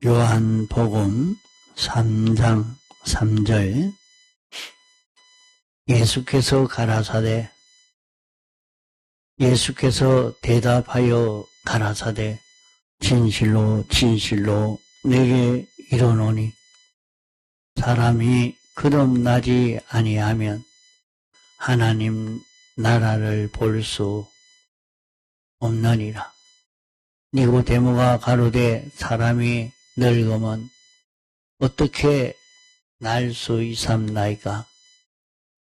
요한복음 3장 3절 예수께서 가라사대 예수께서 대답하여 가라사대 진실로 진실로 내게 이르노니 사람이 거듭나지 아니하면 하나님 나라를 볼 수 없느니라. 니고데모가 가로되 사람이 늙으면 어떻게 날 수 있삼나이까?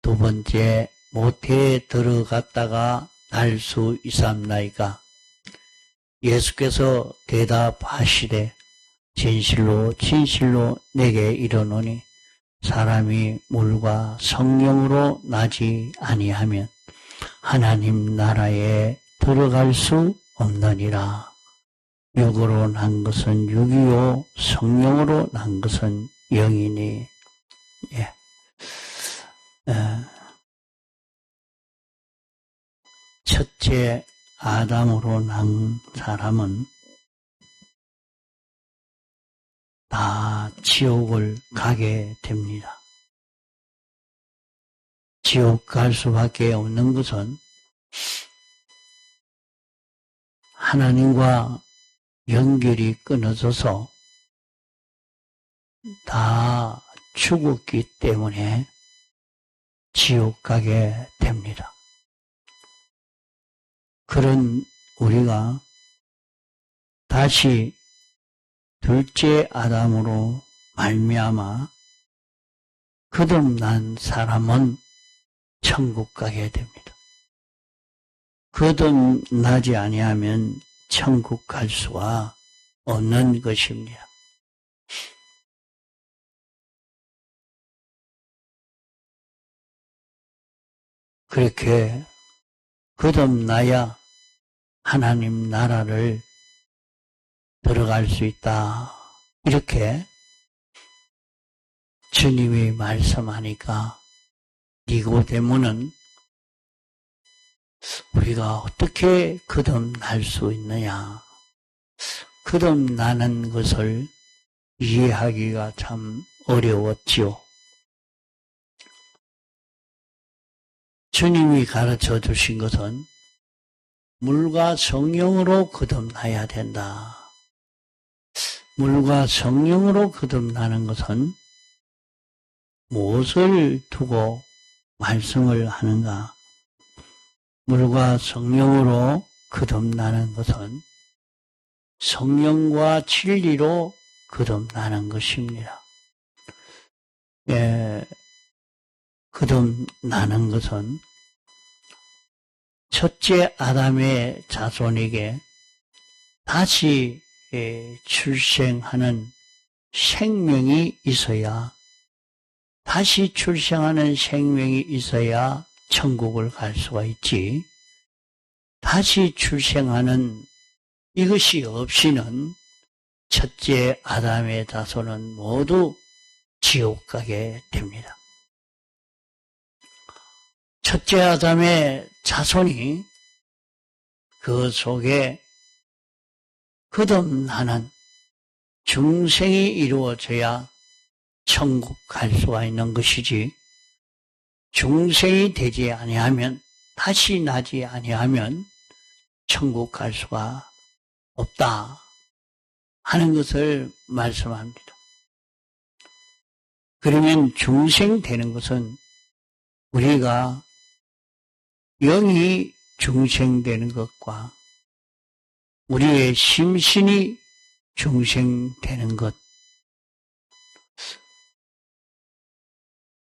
두 번째 모태에 들어갔다가 날 수 있삼나이까? 예수께서 대답하시되 진실로 진실로 내게 이르노니 사람이 물과 성령으로 나지 아니하면 하나님 나라에 들어갈 수 없느니라. 육으로 난 것은 육이요 성령으로 난 것은 영이니. 첫째 아담으로 난 사람은 다 지옥을 가게 됩니다. 지옥 갈 수밖에 없는 것은 하나님과 연결이 끊어져서 다 죽었기 때문에 지옥 가게 됩니다. 그런 우리가 다시 둘째 아담으로 말미암아 거듭난 사람은 천국 가게 됩니다. 거듭나지 아니하면 천국 갈 수가 없는 것입니다. 그렇게 거듭나야 하나님 나라를 들어갈 수 있다. 이렇게 주님이 말씀하니까 니고데모는 우리가 어떻게 거듭날 수 있느냐? 거듭나는 것을 이해하기가 참 어려웠지요. 주님이 가르쳐 주신 것은 물과 성령으로 거듭나야 된다. 물과 성령으로 거듭나는 것은 무엇을 두고 말씀을 하는가? 물과 성령으로 거듭나는 것은 성령과 진리로 거듭나는 것입니다. 거듭나는 것은 첫째 아담의 자손에게 다시 출생하는 생명이 있어야, 다시 출생하는 생명이 있어야 천국을 갈 수가 있지. 다시 출생하는 이것이 없이는 첫째 아담의 자손은 모두 지옥 가게 됩니다. 첫째 아담의 자손이 그 속에 거듭나는 중생이 이루어져야 천국 갈 수가 있는 것이지, 중생이 되지 아니하면, 다시 나지 아니하면 천국 갈 수가 없다 하는 것을 말씀합니다. 그러면 중생 되는 것은 우리가 영이 중생되는 것과 우리의 심신이 중생되는 것,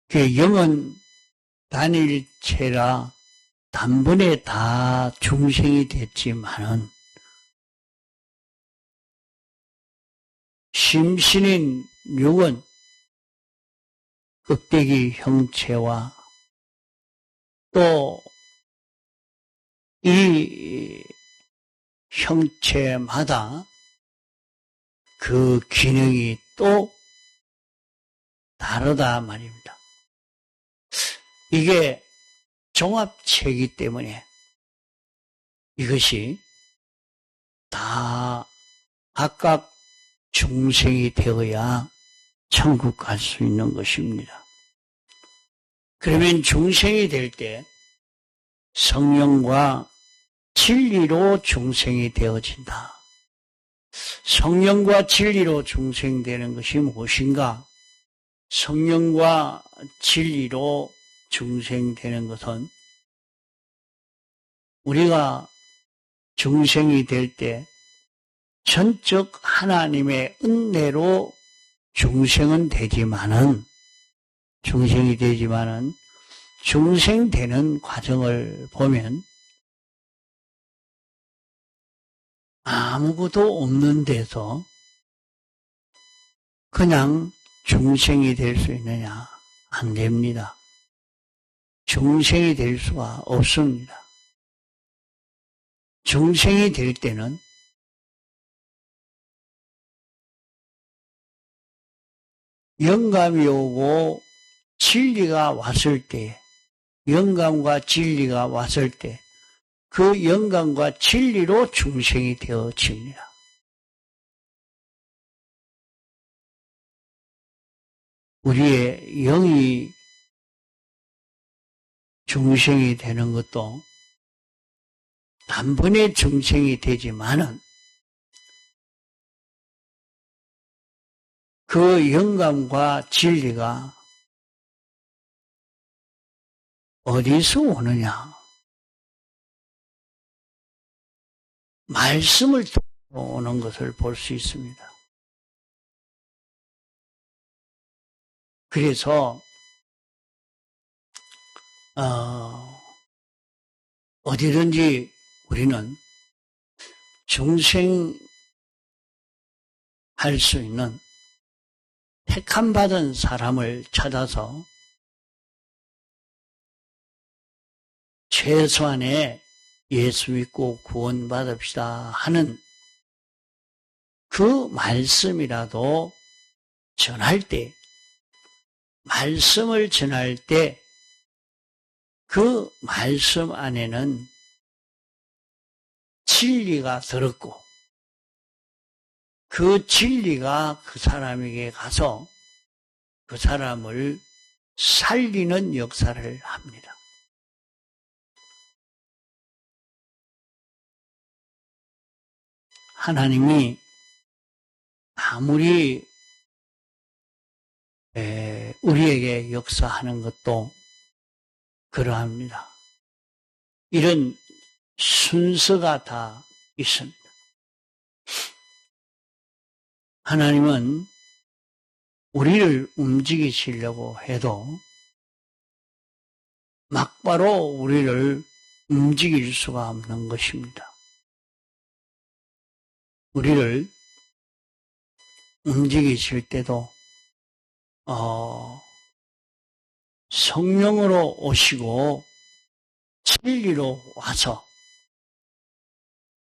그 영은 단일체라 단번에 다 중생이 됐지만은 심신인 육은 껍데기 형체와 또 이 형체마다 그 기능이 또 다르다 말입니다. 이게 종합체이기 때문에 이것이 다 각각 중생이 되어야 천국 갈 수 있는 것입니다. 그러면 중생이 될 때 성령과 진리로 중생이 되어진다. 성령과 진리로 중생되는 것이 무엇인가? 성령과 진리로 중생되는 것은 우리가 중생이 될 때 전적 하나님의 은혜로 중생이 되지만은 중생되는 과정을 보면 아무것도 없는 데서 그냥 중생이 될 수 있느냐? 안 됩니다. 중생이 될 수가 없습니다. 중생이 될 때는 영감이 오고 진리가 왔을 때, 영감과 진리가 왔을 때, 그 영감과 진리로 중생이 되어집니다. 우리의 영이 중생이 되는 것도 단번에 중생이 되지만은 그 영감과 진리가 어디서 오느냐? 말씀을 통해 오는 것을 볼 수 있습니다. 그래서 어디든지 우리는 중생할 수 있는 택함받은 사람을 찾아서 최소한의 예수 믿고 구원받읍시다 하는 그 말씀이라도 전할 때, 말씀을 전할 때 그 말씀 안에는 진리가 들었고 그 진리가 그 사람에게 가서 그 사람을 살리는 역사를 합니다. 하나님이 아무리 우리에게 역사하는 것도 그러합니다. 이런 순서가 다 있습니다. 하나님은 우리를 움직이시려고 해도 막바로 우리를 움직일 수가 없는 것입니다. 우리를 움직이실 때도 성령으로 오시고 진리로 와서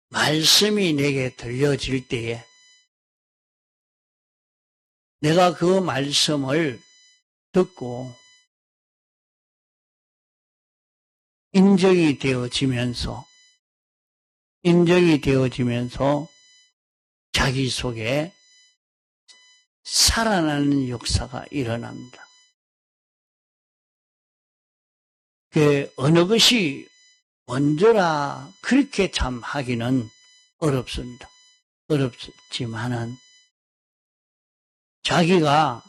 말씀이 내게 들려질 때에 내가 그 말씀을 듣고 인정이 되어지면서 자기 속에 살아나는 역사가 일어납니다. 그 어느 것이 먼저라 그렇게 참 하기는 어렵습니다. 어렵지만은 자기가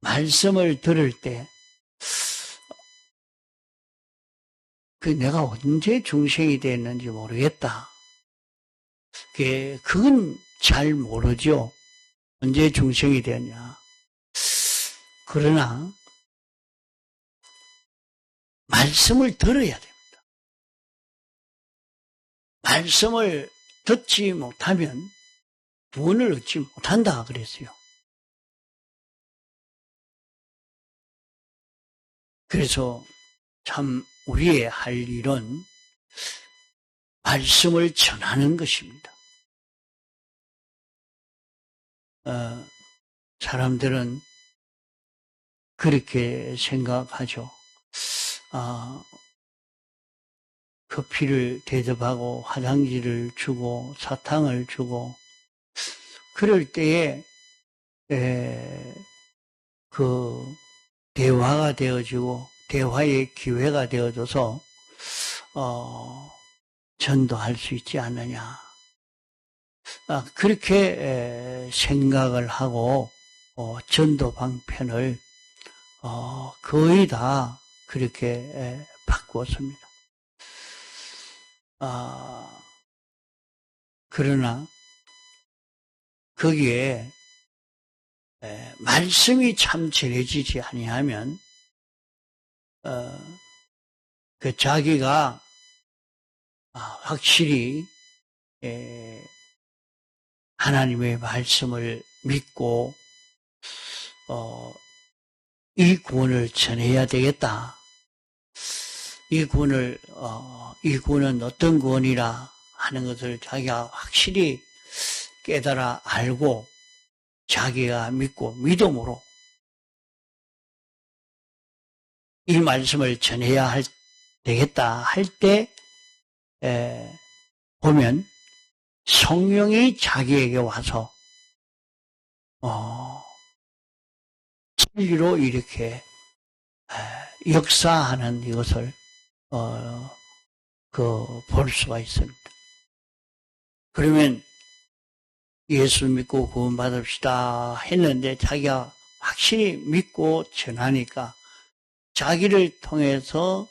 말씀을 들을 때 내가 언제 중생이 됐는지 모르겠다. 그건 잘 모르죠. 언제 중생이 되었냐. 그러나 말씀을 들어야 됩니다. 말씀을 듣지 못하면 구원을 얻지 못한다 그랬어요. 그래서 참 우리의 할 일은 말씀을 전하는 것입니다. 사람들은 그렇게 생각하죠. 커피를 대접하고 화장지를 주고 사탕을 주고 그럴 때에 그 대화가 되어지고 대화의 기회가 되어져서 전도할 수 있지 않느냐. 그렇게 생각을 하고 전도 방편을 거의 다 그렇게 바꾸었습니다. 그러나 거기에 말씀이 참 전해지지 아니하면 그 자기가 확실히 하나님의 말씀을 믿고 이 구원을 전해야 되겠다. 이 구원은 어떤 구원이라 하는 것을 자기가 확실히 깨달아 알고 자기가 믿고 믿음으로 이 말씀을 전해야 되겠다 할 때 보면 성령이 자기에게 와서 진리로 이렇게 역사하는 이것을 볼 수가 있습니다. 그러면 예수 믿고 구원받읍시다 했는데 자기가 확실히 믿고 전하니까 자기를 통해서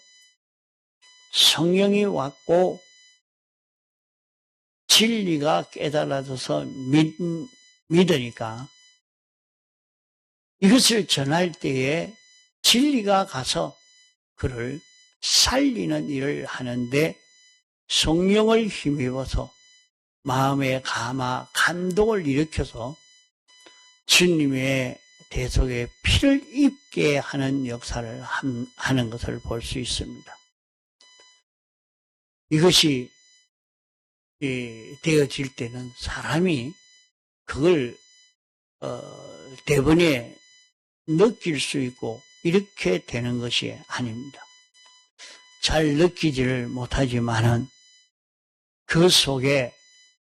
성령이 왔고 진리가 깨달아져서 믿으니까 이것을 전할 때에 진리가 가서 그를 살리는 일을 하는데 성령을 힘입어서 마음에 감동을 일으켜서 주님의 대속에 피를 입게 하는 역사를 하는 것을 볼 수 있습니다. 이것이 되어질 때는 사람이 그걸 대번에 느낄 수 있고 이렇게 되는 것이 아닙니다. 잘 느끼지를 못하지만은 그 속에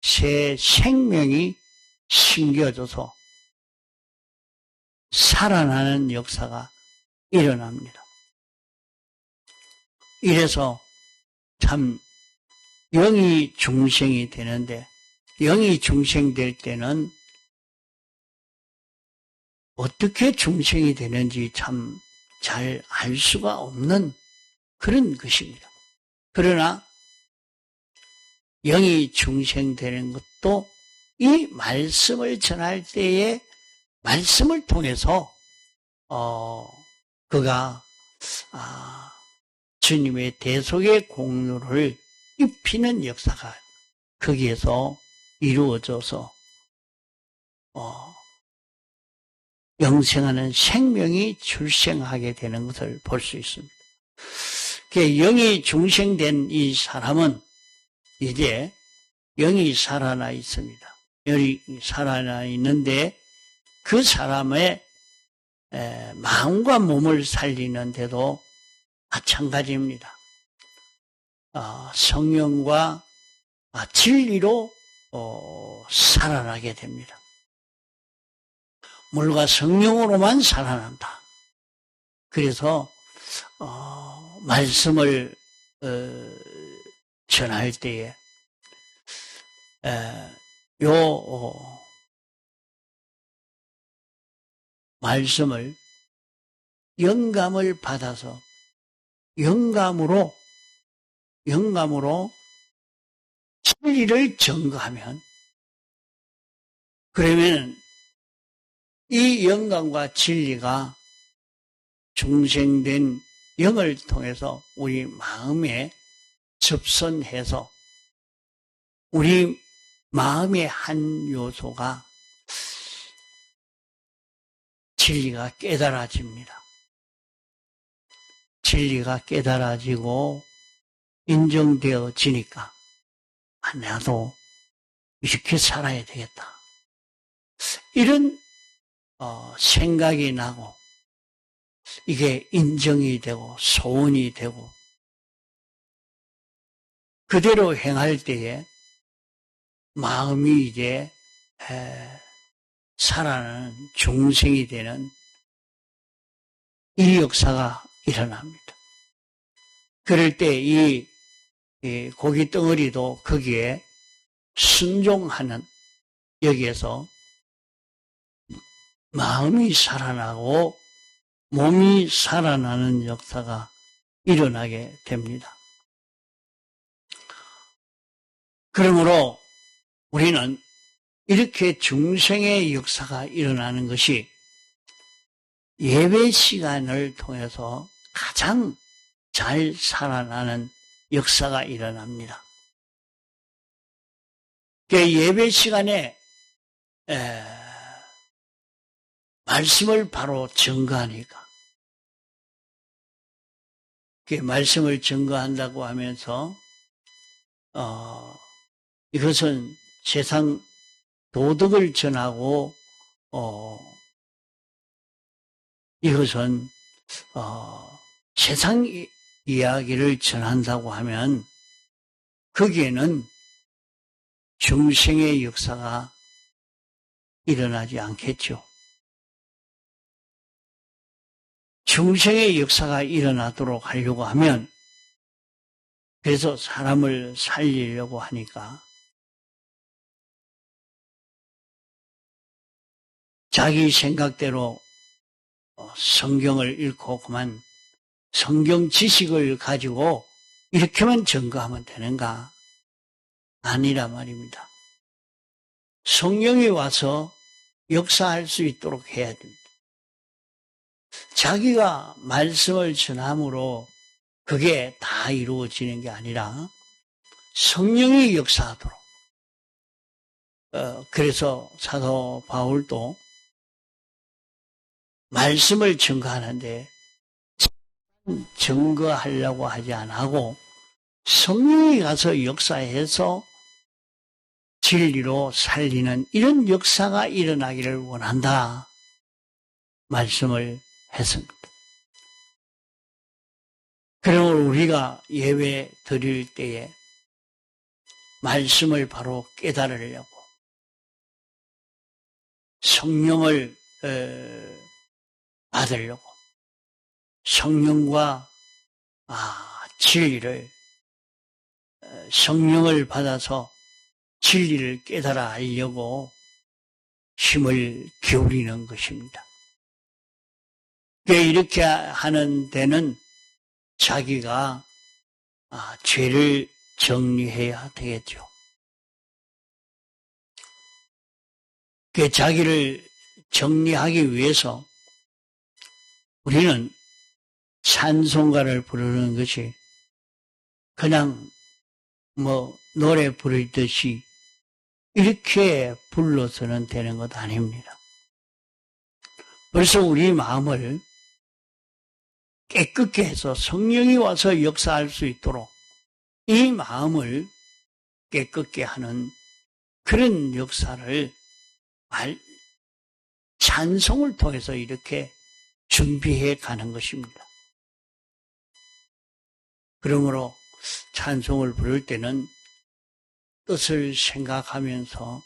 새 생명이 심겨져서 살아나는 역사가 일어납니다. 이래서 참 영이 중생이 되는데 영이 중생될 때는 어떻게 중생이 되는지 참 잘 알 수가 없는 그런 것입니다. 그러나 영이 중생되는 것도 이 말씀을 전할 때에 말씀을 통해서 그가 주님의 대속의 공로를 입히는 역사가 거기에서 이루어져서 영생하는 생명이 출생하게 되는 것을 볼 수 있습니다. 영이 중생된 이 사람은 이제 영이 살아나 있습니다. 영이 살아나 있는데 그 사람의 마음과 몸을 살리는데도 마찬가지입니다. 성령과 진리로 살아나게 됩니다. 물과 성령으로만 살아난다. 그래서 말씀을 전할 때에 말씀을 영감을 받아서 영감으로 진리를 증거하면 그러면 이 영감과 진리가 중생된 영을 통해서 우리 마음에 접선해서 우리 마음의 한 요소가 진리가 깨달아집니다. 진리가 깨달아지고 인정되어지니까 나도 이렇게 살아야 되겠다. 이런 생각이 나고 이게 인정이 되고 소원이 되고 그대로 행할 때에 마음이 이제 살아나는 중생이 되는 이 역사가 일어납니다. 그럴 때 이 고기 덩어리도 거기에 순종하는, 여기에서 마음이 살아나고 몸이 살아나는 역사가 일어나게 됩니다. 그러므로 우리는 이렇게 중생의 역사가 일어나는 것이 예배 시간을 통해서 가장 잘 살아나는 역사가 일어납니다. 예배 시간에 말씀을 바로 증거하니까, 말씀을 증거한다고 하면서 이것은 세상 도덕을 전하고 이것은 세상 이야기를 전한다고 하면 거기에는 중생의 역사가 일어나지 않겠죠. 중생의 역사가 일어나도록 하려고 하면, 그래서 사람을 살리려고 하니까 자기 생각대로 성경을 읽고 그만 성경 지식을 가지고 이렇게만 증거하면 되는가? 아니라 말입니다. 성령이 와서 역사할 수 있도록 해야 됩니다. 자기가 말씀을 전함으로 그게 다 이루어지는 게 아니라 성령이 역사하도록. 그래서 사도 바울도 말씀을 증거하는데 증거하려고 하지 않고 성령이 가서 역사해서 진리로 살리는 이런 역사가 일어나기를 원한다 말씀을 했습니다. 그러므로 우리가 예배 드릴 때에 말씀을 바로 깨달으려고 성령을 받으려고 성령과 진리를, 성령을 받아서 진리를 깨달아 알려고 힘을 기울이는 것입니다. 이렇게 하는 데는 자기가 죄를 정리해야 되겠죠. 자기를 정리하기 위해서 우리는 찬송가를 부르는 것이 그냥 노래 부르듯이 이렇게 불러서는 되는 것 아닙니다. 벌써 우리 마음을 깨끗게 해서 성령이 와서 역사할 수 있도록 이 마음을 깨끗게 하는 그런 역사를 찬송을 통해서 이렇게 준비해 가는 것입니다. 그러므로 찬송을 부를 때는 뜻을 생각하면서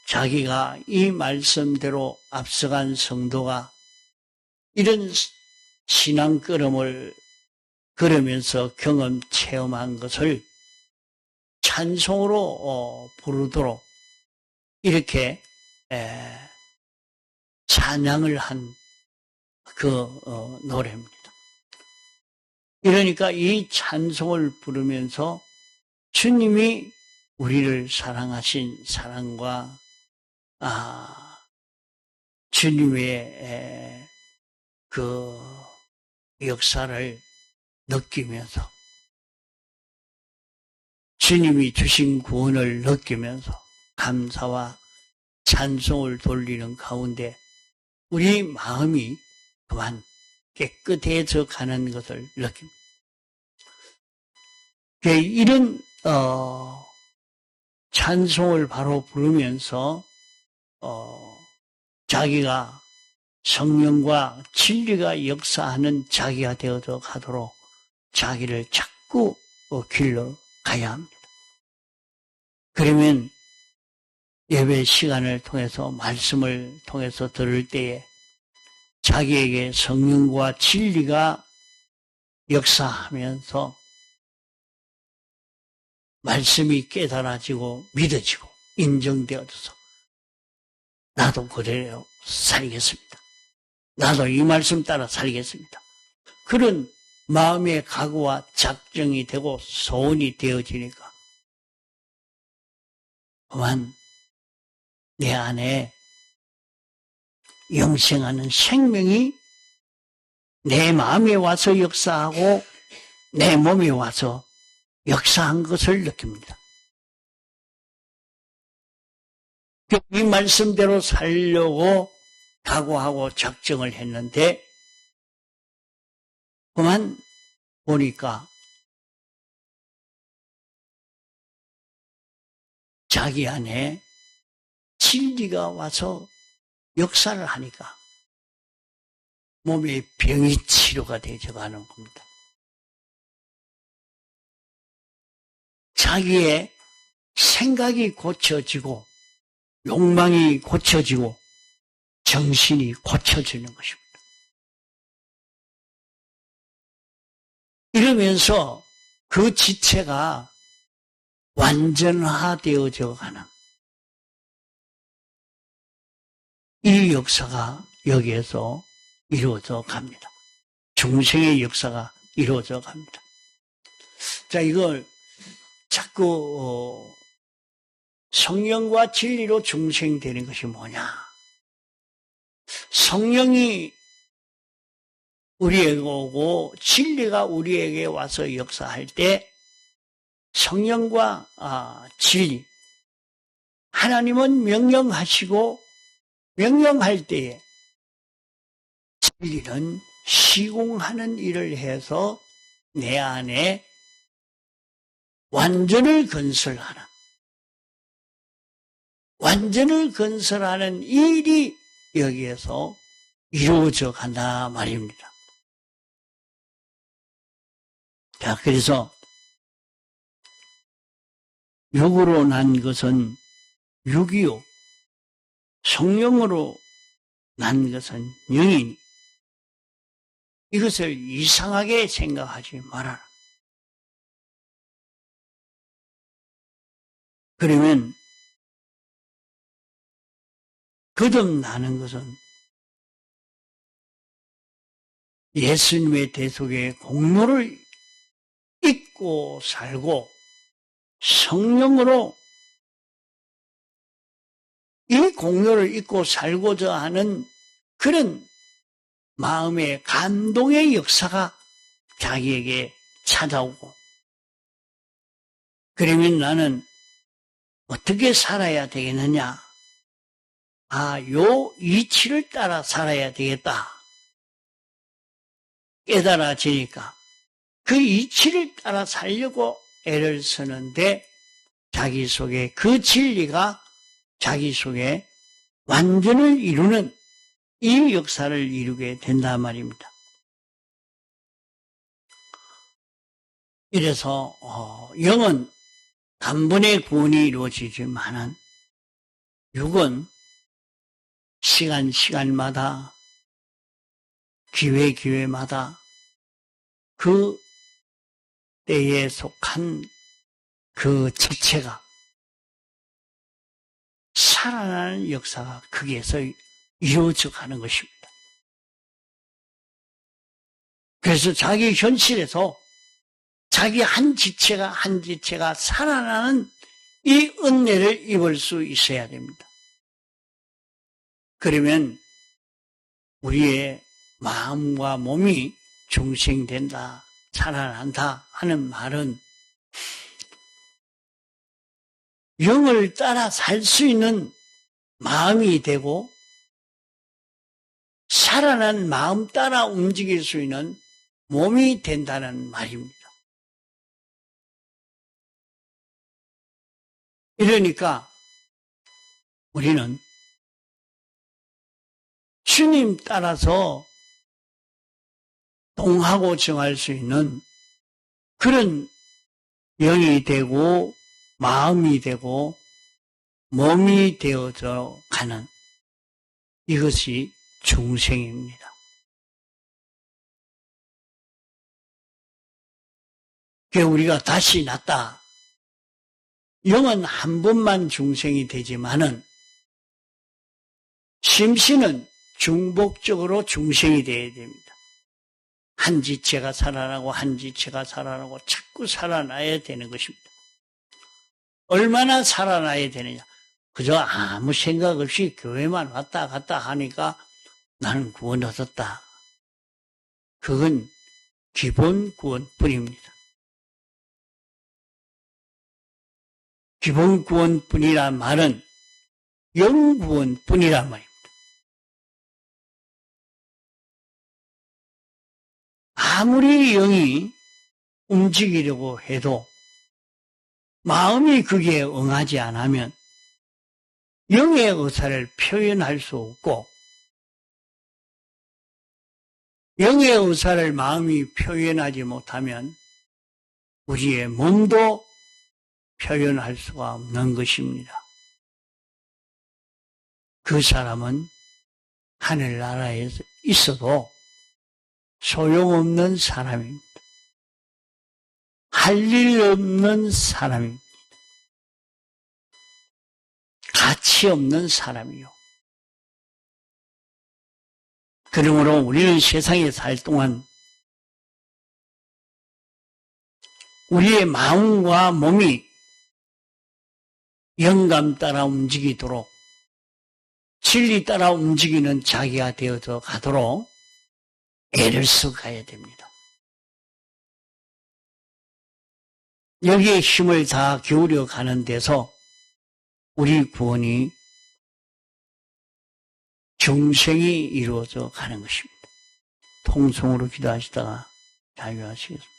자기가 이 말씀대로 앞서간 성도가 이런 신앙 걸음을 걸으면서 경험 체험한 것을 찬송으로 부르도록 이렇게 찬양을 한 그 노래입니다. 그러니까 이 찬송을 부르면서 주님이 우리를 사랑하신 사랑과 주님의 그 역사를 느끼면서 주님이 주신 구원을 느끼면서 감사와 찬송을 돌리는 가운데 우리 마음이 그만 깨끗해져 가는 것을 느낍니다. 이런 찬송을 바로 부르면서 자기가 성령과 진리가 역사하는 자기가 되어서 가도록 자기를 자꾸 길러 가야 합니다. 그러면 예배 시간을 통해서 말씀을 통해서 들을 때에 자기에게 성령과 진리가 역사하면서 말씀이 깨달아지고 믿어지고 인정되어져서 나도 그대로 살겠습니다. 나도 이 말씀 따라 살겠습니다. 그런 마음의 각오와 작정이 되고 소원이 되어지니까 그만 내 안에 영생하는 생명이 내 마음에 와서 역사하고 내 몸에 와서 역사한 것을 느낍니다. 이 말씀대로 살려고 각오하고 작정을 했는데 그만 보니까 자기 안에 진리가 와서 역사를 하니까 몸의 병이 치료가 되어가는 겁니다. 자기의 생각이 고쳐지고 욕망이 고쳐지고 정신이 고쳐지는 것입니다. 이러면서 그 지체가 완전화되어져 가는 이 역사가 여기에서 이루어져 갑니다. 중생의 역사가 이루어져 갑니다. 자, 이걸 자꾸 성령과 진리로 중생되는 것이 뭐냐? 성령이 우리에게 오고 진리가 우리에게 와서 역사할 때 성령과 진리, 하나님은 명령하시고 명령할 때에 진리는 시공하는 일을 해서 내 안에 완전을 건설하는, 완전을 건설하는 일이 여기에서 이루어져 간다 말입니다. 자, 그래서 육으로 난 것은 육이요, 성령으로 난 것은 영이니 이것을 이상하게 생각하지 말아라. 그러면 거듭나는 것은 예수님의 대속의 공로를 잊고 살고 성령으로 이 공로를 잊고 살고자 하는 그런 마음의 감동의 역사가 자기에게 찾아오고, 그러면 나는 어떻게 살아야 되겠느냐? 요 이치를 따라 살아야 되겠다. 깨달아지니까 그 이치를 따라 살려고 애를 쓰는데 자기 속에 그 진리가 자기 속에 완전을 이루는 이 역사를 이루게 된단 말입니다. 이래서 영은 단번에 구원이 이루어지지만은 육은 시간마다 기회마다 그 때에 속한 그 지체가 살아나는 역사가 거기에서 이루어져 가는 것입니다. 그래서 자기 현실에서 자기 한 지체가 살아나는 이 은혜를 입을 수 있어야 됩니다. 그러면 우리의 마음과 몸이 중생된다, 살아난다 하는 말은 영을 따라 살 수 있는 마음이 되고 살아난 마음 따라 움직일 수 있는 몸이 된다는 말입니다. 이러니까 우리는 주님 따라서 동하고 정할 수 있는 그런 영이 되고 마음이 되고 몸이 되어져 가는 이것이 중생입니다. 그러니까 우리가 다시 났다. 영은 한 번만 중생이 되지만은 심신은 중복적으로 중생이 되어야 됩니다. 한 지체가 살아나고 한 지체가 살아나고 자꾸 살아나야 되는 것입니다. 얼마나 살아나야 되느냐. 그저 아무 생각 없이 교회만 왔다 갔다 하니까 나는 구원 얻었다. 그건 기본 구원뿐입니다. 기본 구원뿐이란 말은 영구원뿐이란 말입니다. 아무리 영이 움직이려고 해도 마음이 그게 응하지 않으면 영의 의사를 표현할 수 없고 영의 의사를 마음이 표현하지 못하면 우리의 몸도 표현할 수가 없는 것입니다. 그 사람은 하늘나라에 있어도 소용없는 사람입니다. 할 일 없는 사람입니다. 가치 없는 사람이요. 그러므로 우리는 세상에 살 동안 우리의 마음과 몸이 영감 따라 움직이도록 진리 따라 움직이는 자기가 되어서 가도록 애를 써 가야 됩니다. 여기에 힘을 다 기울여 가는 데서 우리 구원이 중생이 이루어져 가는 것입니다. 통성으로 기도하시다가 자유하시겠습니다.